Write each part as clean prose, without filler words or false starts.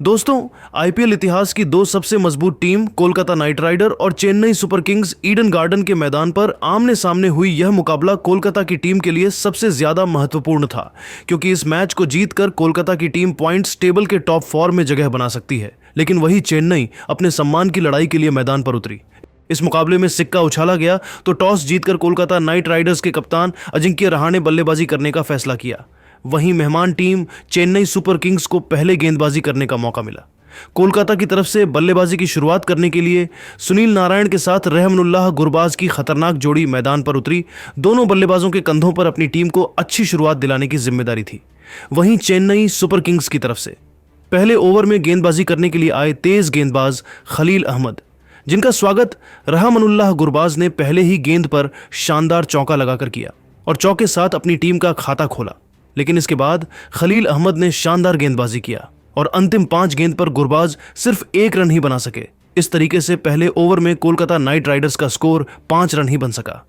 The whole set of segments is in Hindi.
दोस्तों, आईपीएल इतिहास की दो सबसे मजबूत टीम कोलकाता नाइट राइडर और Chennai super Kings Eden garden के मैदान पर आमने सामने हुई यह मुकाबला कोलकाता की टीम के लिए सबसे ज्यादा महत्वपूर्ण था, क्योंकि इस मैच को जीतकर कोलकाता की टीम पॉइंट्स टेबल के टॉप 4 में जगह बना सकती है। लेकिन वही चेन्नई अपने सम्मान की लड़ाई के लिए मैदान पर उतरी। इस मुकाबले में सिक्का उछाला गया तो टॉस जीतकर कोलकाता नाइट राइडर्स के कप्तान अजिंक्य रहाणे बल्लेबाजी करने का फैसला किया। वहीं मेहमान टीम चेन्नई सुपर किंग्स को पहले गेंदबाजी करने का मौका मिला। कोलकाता की तरफ से बल्लेबाजी की शुरुआत करने के लिए सुनील नारायण के साथ रहमनुल्लाह गुरबाज की खतरनाक जोड़ी मैदान पर उतरी। दोनों बल्लेबाजों के कंधों पर अपनी टीम को अच्छी शुरुआत दिलाने की जिम्मेदारी थी। वहीं चेन्नई सुपर किंग्स की तरफ से पहले ओवर में गेंदबाजी करने के लिए आए तेज गेंदबाज खलील अहमद, जिनका स्वागत रहमनुल्लाह गुरबाज ने पहले ही गेंद पर शानदार चौका लगाकर किया और चौके साथ अपनी टीम का खाता खोला। लेकिन इसके बाद खलील अहमद ने शानदार गेंदबाजी किया और अंतिम 5 गेंद पर गुरबाज सिर्फ 1 रन ही बना सके। इस तरीके से पहले ओवर में कोलकाता नाइट राइडर्स का स्कोर 5 रन ही बन सका।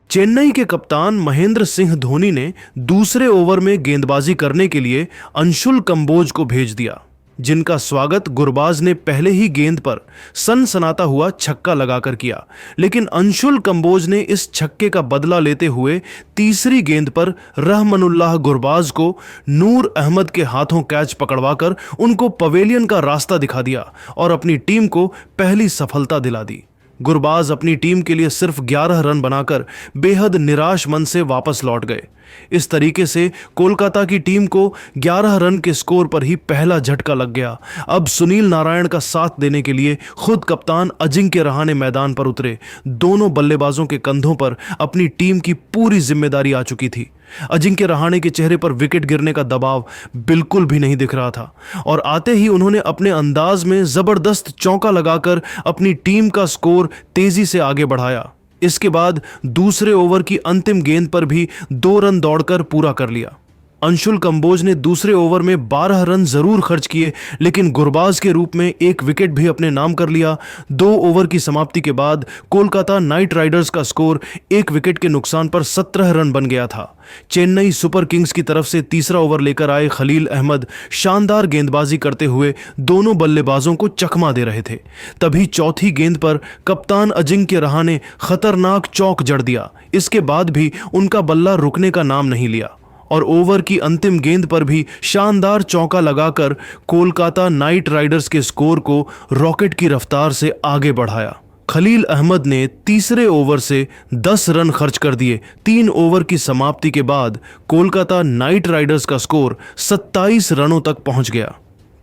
चेन्नई के कप्तान महेंद्र सिंह धोनी ने दूसरे ओवर में गेंदबाजी करने के लिए अंशुल कंबोज को भेज दिया, जिनका स्वागत गुरबाज ने पहले ही गेंद पर सनसनाता हुआ छक्का लगाकर किया। लेकिन अंशुल कंबोज ने इस छक्के का बदला लेते हुए तीसरी गेंद पर रहमनुल्लाह गुरबाज को नूर अहमद के हाथों कैच पकड़वाकर उनको पवेलियन का रास्ता दिखा दिया और अपनी टीम को पहली सफलता दिला दी। गुरबाज अपनी टीम के लिए सिर्फ 11 रन बनाकर बेहद निराश मन से वापस लौट गए। इस तरीके से कोलकाता की टीम को 11 रन के स्कोर पर ही पहला झटका लग गया। अब सुनील नारायण का साथ देने के लिए खुद कप्तान अजिंक्य रहाणे मैदान पर उतरे। दोनों बल्लेबाजों के कंधों पर अपनी टीम की पूरी जिम्मेदारी आ चुकी थी। अजिंक्य रहाणे के चेहरे पर विकेट गिरने का दबाव बिल्कुल भी नहीं दिख रहा था और आते ही उन्होंने अपने अंदाज में जबरदस्त चौका लगाकर अपनी टीम का स्कोर तेजी से आगे बढ़ाया। इसके बाद दूसरे ओवर की अंतिम गेंद पर भी 2 रन दौड़कर पूरा कर लिया। अंशुल कंबोज ने दूसरे ओवर में 12 रन जरूर खर्च किए, लेकिन गुरबाज के रूप में 1 विकेट भी अपने नाम कर लिया। 2 ओवर की समाप्ति के बाद कोलकाता नाइट राइडर्स का स्कोर 1 विकेट के नुकसान पर 17 रन बन गया था। चेन्नई सुपर किंग्स की तरफ से तीसरा ओवर लेकर आए खलील अहमद शानदार गेंदबाजी करते हुए दोनों बल्लेबाजों को चकमा दे रहे थे। तभी चौथी गेंद पर कप्तान अजिंक्य रहाणे ने खतरनाक चौक जड़ दिया। इसके बाद भी उनका बल्ला रुकने का नाम नहीं लिया और ओवर की अंतिम गेंद पर भी शानदार चौका लगाकर कोलकाता नाइट राइडर्स के स्कोर को रॉकेट की रफ्तार से आगे बढ़ाया। खलील अहमद ने तीसरे ओवर से 10 रन खर्च कर दिए। 3 ओवर की समाप्ति के बाद कोलकाता नाइट राइडर्स का स्कोर 27 रनों तक पहुंच गया।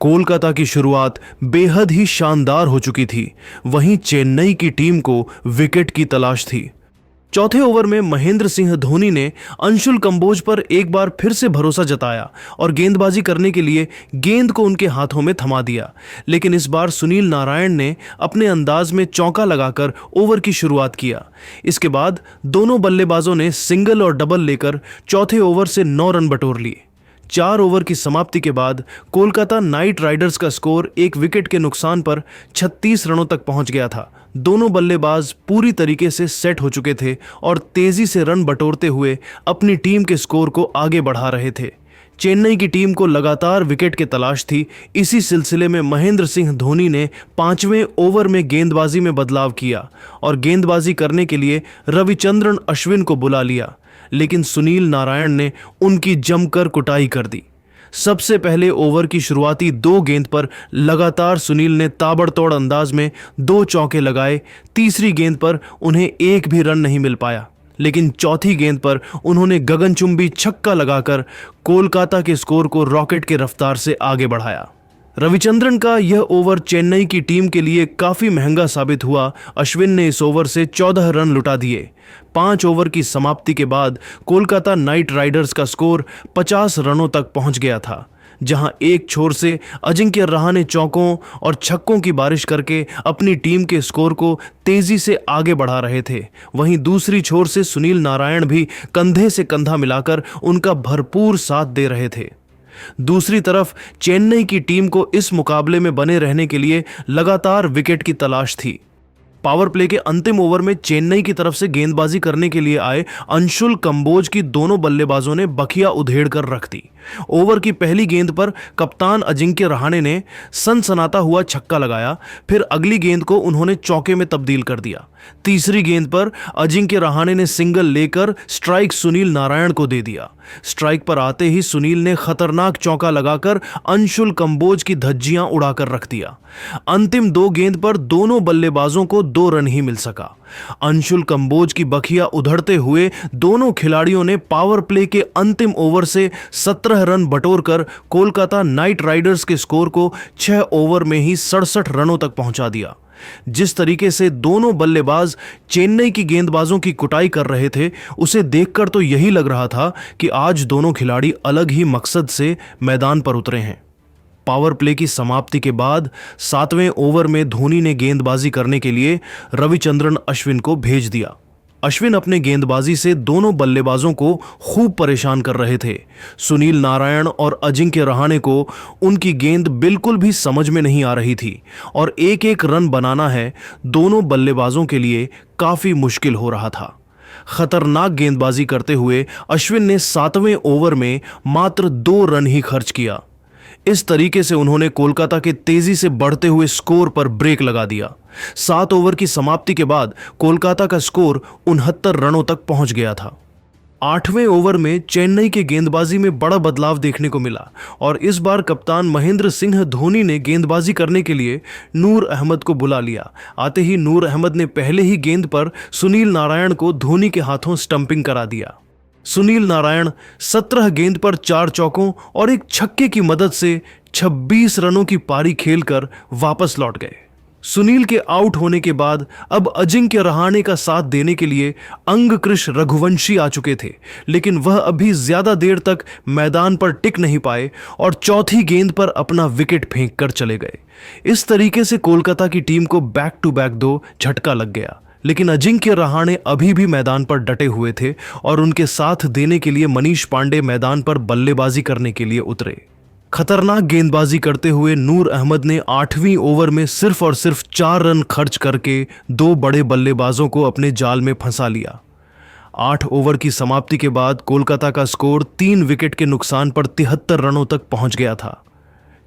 कोलकाता की शुरुआत बेहद ही शानदार हो चुकी थी। वहीं चेन्नई की टीम को विकेट की तलाश थी। चौथे ओवर में महेंद्र सिंह धोनी ने अंशुल कंबोज पर एक बार फिर से भरोसा जताया और गेंदबाजी करने के लिए गेंद को उनके हाथों में थमा दिया। लेकिन इस बार सुनील नारायण ने अपने अंदाज में चौका लगाकर ओवर की शुरुआत किया। इसके बाद दोनों बल्लेबाजों ने सिंगल और डबल लेकर चौथे ओवर से 9 रन बटोर लिए। 4 ओवर की समाप्ति के बाद कोलकाता नाइट राइडर्स का स्कोर 1 विकेट के नुकसान पर 36 रनों तक पहुंच गया था। दोनों बल्लेबाज पूरी तरीके से सेट हो चुके थे और तेजी से रन बटोरते हुए अपनी टीम के स्कोर को आगे बढ़ा रहे थे। चेन्नई की टीम को लगातार विकेट की तलाश थी। इसी सिलसिले में महेंद्र सिंह धोनी ने 5वें ओवर में गेंदबाजी में बदलाव किया और गेंदबाजी करने के लिए रविचंद्रन अश्विन को बुला लिया। लेकिन सुनील नारायण ने उनकी जमकर कुटाई कर दी। सबसे पहले ओवर की शुरुआती 2 गेंद पर लगातार सुनील ने ताबड़तोड़ अंदाज में 2 चौके लगाए। तीसरी गेंद पर उन्हें 1 भी रन नहीं मिल पाया, लेकिन चौथी गेंद पर उन्होंने गगनचुंबी छक्का लगाकर कोलकाता के स्कोर को रॉकेट के रफ्तार से आगे बढ़ाया। रविचंद्रन का यह ओवर चेन्नई की टीम के लिए काफी महंगा साबित हुआ। अश्विन ने इस ओवर से 14 रन लुटा दिए। 5 ओवर की समाप्ति के बाद कोलकाता नाइट राइडर्स का स्कोर 50 रनों तक पहुंच गया था, जहां एक छोर से अजिंक्य रहाणे चौकों और छक्कों की बारिश करके अपनी टीम के स्कोर को तेजी से आगे बढ़ा रहे थे। वहीं दूसरी छोर से सुनील नारायण भी कंधे से कंधा मिलाकर उनका भरपूर साथ दे रहे थे। दूसरी तरफ चेन्नई की टीम को इस मुकाबले में बने रहने के लिए लगातार विकेट की तलाश थी। पावर प्ले के अंतिम ओवर में चेन्नई की तरफ से गेंदबाजी करने के लिए आए अंशुल कंबोज की दोनों बल्लेबाजों ने बखिया उधेड़ कर रख दी। ओवर की पहली गेंद पर कप्तान अजिंक्य रहाणे ने सनसनाता हुआ छक्का लगाया, फिर अगली गेंद को उन्होंने चौके में तब्दील कर दिया। तीसरी गेंद पर अजिंक्य रहाणे ने सिंगल लेकर स्ट्राइक सुनील नारायण को दे दिया। स्ट्राइक पर आते ही सुनील ने खतरनाक चौका लगाकर अंशुल कंबोज की धज्जियां उड़ाकर रख दिया। अंतिम 2 गेंद पर दोनों बल्लेबाजों को 2 रन ही मिल सका। अंशुल कंबोज की बखिया उधड़ते हुए दोनों खिलाड़ियों ने पावर प्ले के अंतिम ओवर से 17 रन बटोरकर कोलकाता नाइट राइडर्स के स्कोर को 6 ओवर में ही 67 रनों तक पहुंचा दिया। जिस तरीके से दोनों बल्लेबाज चेन्नई की गेंदबाजों की कुटाई कर रहे थे, उसे देखकर तो यही लग रहा था कि आज दोनों खिलाड़ी अलग ही मकसद से मैदान पर उतरे हैं। पावर प्ले की समाप्ति के बाद 7वें ओवर में धोनी ने गेंदबाजी करने के लिए रविचंद्रन अश्विन को भेज दिया। अश्विन अपने गेंदबाजी से दोनों बल्लेबाजों को खूब परेशान कर रहे थे। सुनील नारायण और अजिंक्य रहाणे को उनकी गेंद बिल्कुल भी समझ में नहीं आ रही थी और एक रन बनाना है दोनों बल्लेबाजों के लिए काफी मुश्किल हो रहा था। खतरनाक गेंदबाजी करते हुए अश्विन ने 7वें ओवर में मात्र 2 रन ही खर्च किया। इस तरीके से उन्होंने कोलकाता के तेजी से बढ़ते हुए स्कोर पर ब्रेक लगा दिया। 7 ओवर की समाप्ति के बाद कोलकाता का स्कोर 69 रनों तक पहुंच गया था। 8वें ओवर में चेन्नई के गेंदबाजी में बड़ा बदलाव देखने को मिला और इस बार कप्तान महेंद्र सिंह धोनी ने गेंदबाजी करने के लिए नूर अहमद को बुला लिया। आते ही नूर अहमद ने पहले ही गेंद पर सुनील नारायण को धोनी के हाथों स्टंपिंग करा दिया। सुनील नारायण 17 गेंद पर 4 चौकों और एक छक्के की मदद से 26 रनों की पारी खेलकर वापस लौट गए। सुनील के आउट होने के बाद अब अजिंक्य रहाणे का साथ देने के लिए अंगकृष रघुवंशी आ चुके थे, लेकिन वह अभी ज्यादा देर तक मैदान पर टिक नहीं पाए और चौथी गेंद पर अपना विकेट फेंक कर चले गए। इस तरीके से कोलकाता की टीम को बैक टू बैक 2 झटका लग गया, लेकिन अजिंक्य रहाणे अभी भी मैदान पर डटे हुए थे और उनके साथ देने के लिए मनीष पांडे मैदान पर बल्लेबाजी करने के लिए उतरे। खतरनाक गेंदबाजी करते हुए नूर अहमद ने 8वीं ओवर में सिर्फ और सिर्फ 4 रन खर्च करके 2 बड़े बल्लेबाजों को अपने जाल में फंसा लिया। 8 ओवर की समाप्ति के बाद कोलकाता का स्कोर 3 विकेट के नुकसान पर 73 रनों तक पहुंच गया था।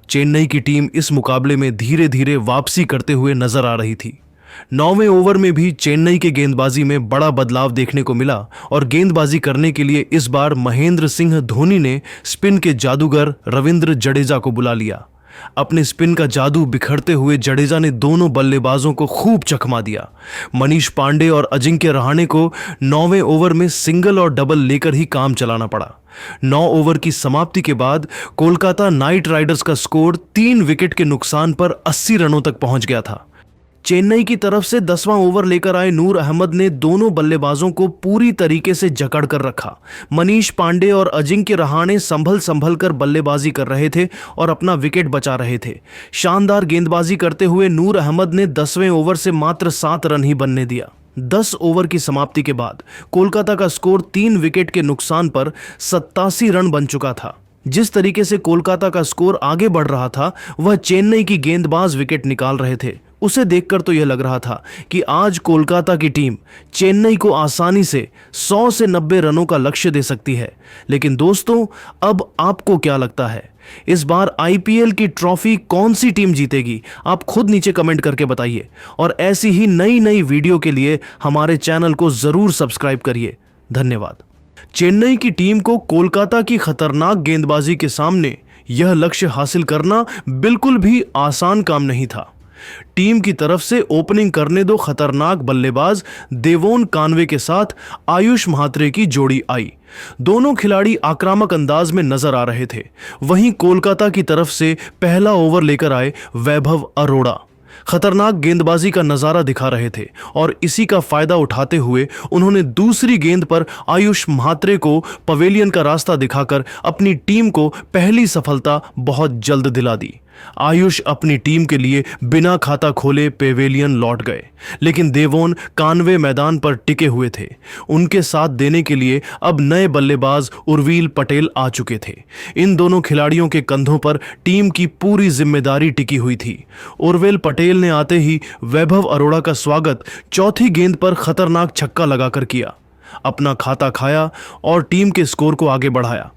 चेन्नई की टीम इस मुकाबले में धीरे धीरे वापसी करते हुए नजर आ रही थी। 9वें ओवर में भी चेन्नई के गेंदबाजी में बड़ा बदलाव देखने को मिला और गेंदबाजी करने के लिए इस बार महेंद्र सिंह धोनी ने स्पिन के जादूगर रविंद्र जडेजा को बुला लिया। अपने स्पिन का जादू बिखरते हुए जडेजा ने दोनों बल्लेबाजों को खूब चकमा दिया। मनीष पांडे और अजिंक्य रहाणे को 9वें ओवर में सिंगल और डबल लेकर ही काम चलाना पड़ा। 9 ओवर की समाप्ति के बाद कोलकाता नाइट राइडर्स का स्कोर 3 विकेट के नुकसान पर 80 रनों तक पहुंच गया था। चेन्नई की तरफ से 10वां ओवर लेकर आए नूर अहमद ने दोनों बल्लेबाजों को पूरी तरीके से जकड़ कर रखा। मनीष पांडे और अजिंक्य रहाणे संभल कर बल्लेबाजी कर रहे थे और अपना विकेट बचा रहे थे। शानदार गेंदबाजी करते हुए नूर अहमद ने 10वें ओवर से मात्र 7 रन ही बनने दिया। 10 ओवर की समाप्ति के बाद कोलकाता का स्कोर 3 विकेट के नुकसान पर 87 रन बन चुका था। जिस तरीके से कोलकाता का स्कोर आगे बढ़ रहा था, वह चेन्नई की गेंदबाज विकेट निकाल रहे थे। उसे देखकर तो यह लग रहा था कि आज कोलकाता की टीम चेन्नई को आसानी से 100 से 90 रनों का लक्ष्य दे सकती है। लेकिन दोस्तों, अब आपको क्या लगता है, इस बार आईपीएल की ट्रॉफी कौन सी टीम जीतेगी? आप खुद नीचे कमेंट करके बताइए और ऐसी ही नई वीडियो के लिए हमारे चैनल को जरूर सब्सक्राइब करिए। धन्यवाद। चेन्नई की टीम को कोलकाता की खतरनाक गेंदबाजी के सामने यह लक्ष्य हासिल करना बिल्कुल भी आसान काम नहीं था। टीम की तरफ से ओपनिंग करने 2 खतरनाक बल्लेबाज देवोन कानवे के साथ आयुष म्हात्रे की जोड़ी आई। दोनों खिलाड़ी आक्रामक अंदाज में नजर आ रहे थे। वहीं कोलकाता की तरफ से पहला ओवर लेकर आए वैभव अरोड़ा खतरनाक गेंदबाजी का नजारा दिखा रहे थे और इसी का फायदा उठाते हुए उन्होंने दूसरी गेंद पर आयुष म्हात्रे को पवेलियन का रास्ता दिखाकर अपनी टीम को पहली सफलता बहुत जल्द दिला दी। आयुष अपनी टीम के लिए बिना खाता खोले पेवेलियन लौट गए, लेकिन देवोन कानवे मैदान पर टिके हुए थे। उनके साथ देने के लिए अब नए बल्लेबाज उर्विल पटेल आ चुके थे। इन दोनों खिलाड़ियों के कंधों पर टीम की पूरी जिम्मेदारी टिकी हुई थी। उर्विल पटेल ने आते ही वैभव अरोड़ा का स्वागत चौथी गेंद पर खतरनाक छक्का लगाकर किया, अपना खाता खाया और टीम के स्कोर को आगे बढ़ाया।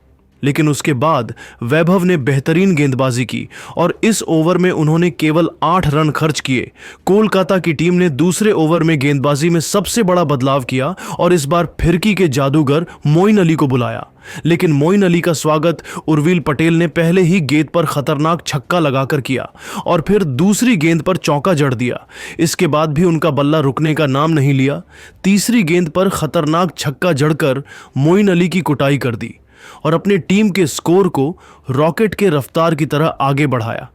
लेकिन उसके बाद वैभव ने बेहतरीन गेंदबाजी की और इस ओवर में उन्होंने केवल 8 रन खर्च किए। कोलकाता की टीम ने दूसरे ओवर में गेंदबाजी में सबसे बड़ा बदलाव किया और इस बार फिरकी के जादूगर मोइन अली को बुलाया। लेकिन मोइन अली का स्वागत उर्विल पटेल ने पहले ही गेंद पर खतरनाक छक्का लगाकर किया और फिर दूसरी गेंद पर चौका जड़ दिया। इसके बाद भी उनका बल्ला रुकने का नाम नहीं लिया। तीसरी गेंद पर खतरनाक छक्का जड़कर मोइन अली की कुटाई कर दी और अपनी टीम के स्कोर को रॉकेट के रफ्तार की तरह आगे बढ़ाया।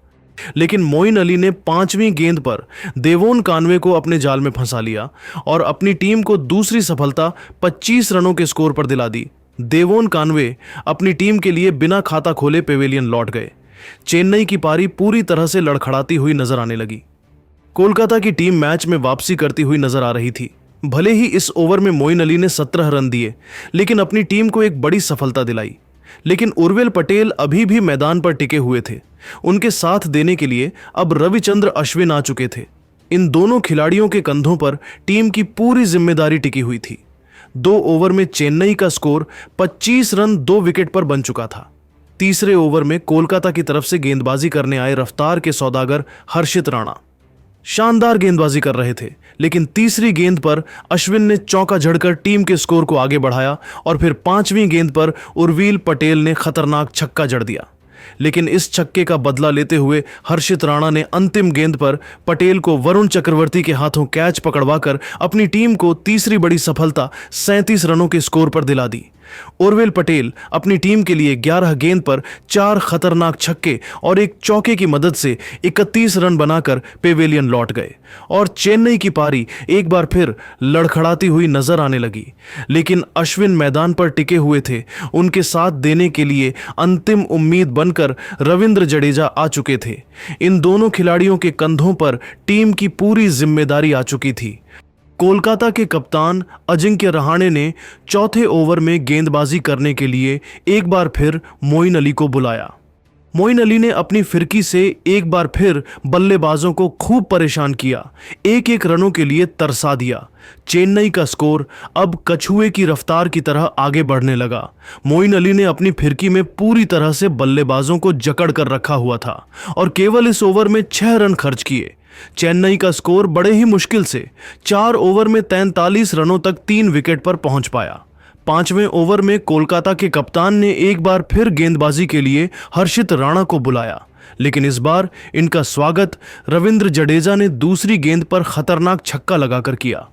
लेकिन मोइन अली ने 5वीं गेंद पर देवोन कानवे को अपने जाल में फंसा लिया और अपनी टीम को दूसरी सफलता 25 रनों के स्कोर पर दिला दी। देवोन कानवे अपनी टीम के लिए बिना खाता खोले पेवेलियन लौट गए। चेन्नई की पारी पूरी तरह से लड़खड़ाती हुई नजर आने लगी। कोलकाता की टीम मैच में वापसी करती हुई नजर आ रही थी। भले ही इस ओवर में मोइन अली ने 17 रन दिए, लेकिन अपनी टीम को एक बड़ी सफलता दिलाई। लेकिन उर्विल पटेल अभी भी मैदान पर टिके हुए थे। उनके साथ देने के लिए अब रविचंद्र अश्विन आ चुके थे। इन दोनों खिलाड़ियों के कंधों पर टीम की पूरी जिम्मेदारी टिकी हुई थी। 2 ओवर में चेन्नई का स्कोर 25 रन 2 विकेट पर बन चुका था। तीसरे ओवर में कोलकाता की तरफ से गेंदबाजी करने आए रफ्तार के सौदागर हर्षित राणा शानदार गेंदबाजी कर रहे थे, लेकिन तीसरी गेंद पर अश्विन ने चौका जड़कर टीम के स्कोर को आगे बढ़ाया और फिर 5वीं गेंद पर उर्विल पटेल ने खतरनाक छक्का जड़ दिया। लेकिन इस छक्के का बदला लेते हुए हर्षित राणा ने अंतिम गेंद पर पटेल को वरुण चक्रवर्ती के हाथों कैच पकड़वाकर अपनी टीम को तीसरी बड़ी सफलता 37 रनों के स्कोर पर दिला दी। उर्विल पटेल अपनी टीम के लिए 11 गेंद पर 4 खतरनाक छक्के और एक चौके की मदद से 31 रन बनाकर पेवेलियन लौट गए और चेन्नई की पारी एक बार फिर लड़खड़ाती हुई नजर आने लगी। लेकिन अश्विन मैदान पर टिके हुए थे। उनके साथ देने के लिए अंतिम उम्मीद बनकर रविंद्र जडेजा आ चुके थे। इन दोनों खिलाड़ियों के कंधों पर टीम की पूरी जिम्मेदारी आ चुकी थी। कोलकाता के कप्तान अजिंक्य रहाणे ने चौथे ओवर में गेंदबाजी करने के लिए एक बार फिर मोइन अली को बुलाया। मोइन अली ने अपनी फिरकी से एक बार फिर बल्लेबाजों को खूब परेशान किया, एक रनों के लिए तरसा दिया। चेन्नई का स्कोर अब कछुए की रफ्तार की तरह आगे बढ़ने लगा। मोइन अली ने अपनी फिरकी में पूरी तरह से बल्लेबाजों को जकड़ कर रखा हुआ था और केवल इस ओवर में 6 रन खर्च किए। चेन्नई का स्कोर बड़े ही मुश्किल से 4 ओवर में 43 रनों तक 3 विकेट पर पहुंच पाया। 5वें ओवर में कोलकाता के कप्तान ने एक बार फिर गेंदबाजी के लिए हर्षित राणा को बुलाया, लेकिन इस बार इनका स्वागत रविंद्र जडेजा ने दूसरी गेंद पर खतरनाक छक्का लगाकर किया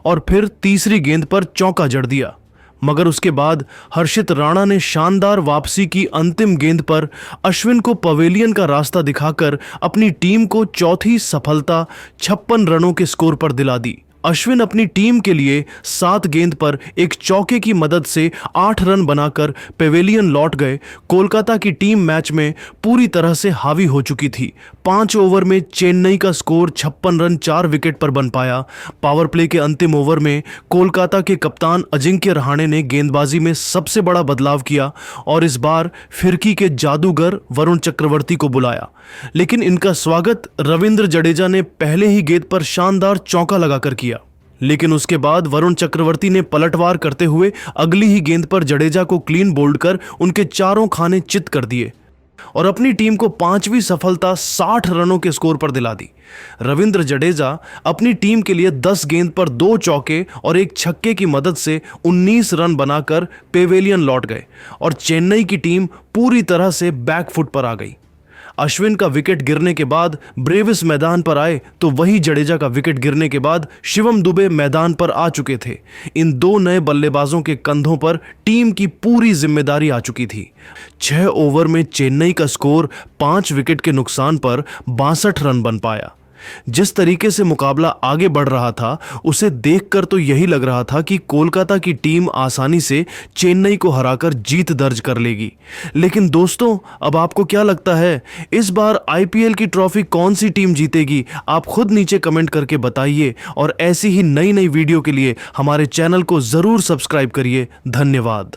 और फिर तीसरी गेंद पर चौका जड़ दिया। मगर उसके बाद हर्षित राणा ने शानदार वापसी की अंतिम गेंद पर अश्विन को पवेलियन का रास्ता दिखाकर अपनी टीम को चौथी सफलता 56 रनों के स्कोर पर दिला दी। अश्विन अपनी टीम के लिए 7 गेंद पर एक चौके की मदद से 8 रन बनाकर पेवेलियन लौट गए। कोलकाता की टीम मैच में पूरी तरह से हावी हो चुकी थी। 5 ओवर में चेन्नई का स्कोर 56 रन 4 विकेट पर बन पाया। पावर प्ले के अंतिम ओवर में कोलकाता के कप्तान अजिंक्य रहाणे ने गेंदबाजी में सबसे बड़ा बदलाव किया और इस बार फिरकी के जादूगर वरुण चक्रवर्ती को बुलाया, लेकिन इनका स्वागत रविंद्र जडेजा ने पहले ही गेंद पर शानदार चौका लगाकर किया। लेकिन उसके बाद वरुण चक्रवर्ती ने पलटवार करते हुए अगली ही गेंद पर जडेजा को क्लीन बोल्ड कर उनके चारों खाने चित कर दिए और अपनी टीम को 5वीं सफलता 60 रनों के स्कोर पर दिला दी। रविंद्र जडेजा अपनी टीम के लिए 10 गेंद पर 2 चौके और एक छक्के की मदद से 19 रन बनाकर पेवेलियन लौट गए और चेन्नई की टीम पूरी तरह से बैकफुट पर आ गई। अश्विन का विकेट गिरने के बाद ब्रेविस मैदान पर आए तो वही जडेजा का विकेट गिरने के बाद शिवम दुबे मैदान पर आ चुके थे। इन 2 नए बल्लेबाजों के कंधों पर टीम की पूरी जिम्मेदारी आ चुकी थी। 6 ओवर में चेन्नई का स्कोर 5 विकेट के नुकसान पर 62 रन बन पाया। जिस तरीके से मुकाबला आगे बढ़ रहा था उसे देखकर तो यही लग रहा था कि कोलकाता की टीम आसानी से चेन्नई को हराकर जीत दर्ज कर लेगी। लेकिन दोस्तों, अब आपको क्या लगता है, इस बार आईपीएल की ट्रॉफी कौन सी टीम जीतेगी? आप खुद नीचे कमेंट करके बताइए और ऐसी ही नई नई वीडियो के लिए हमारे चैनल को जरूर सब्सक्राइब करिए। धन्यवाद।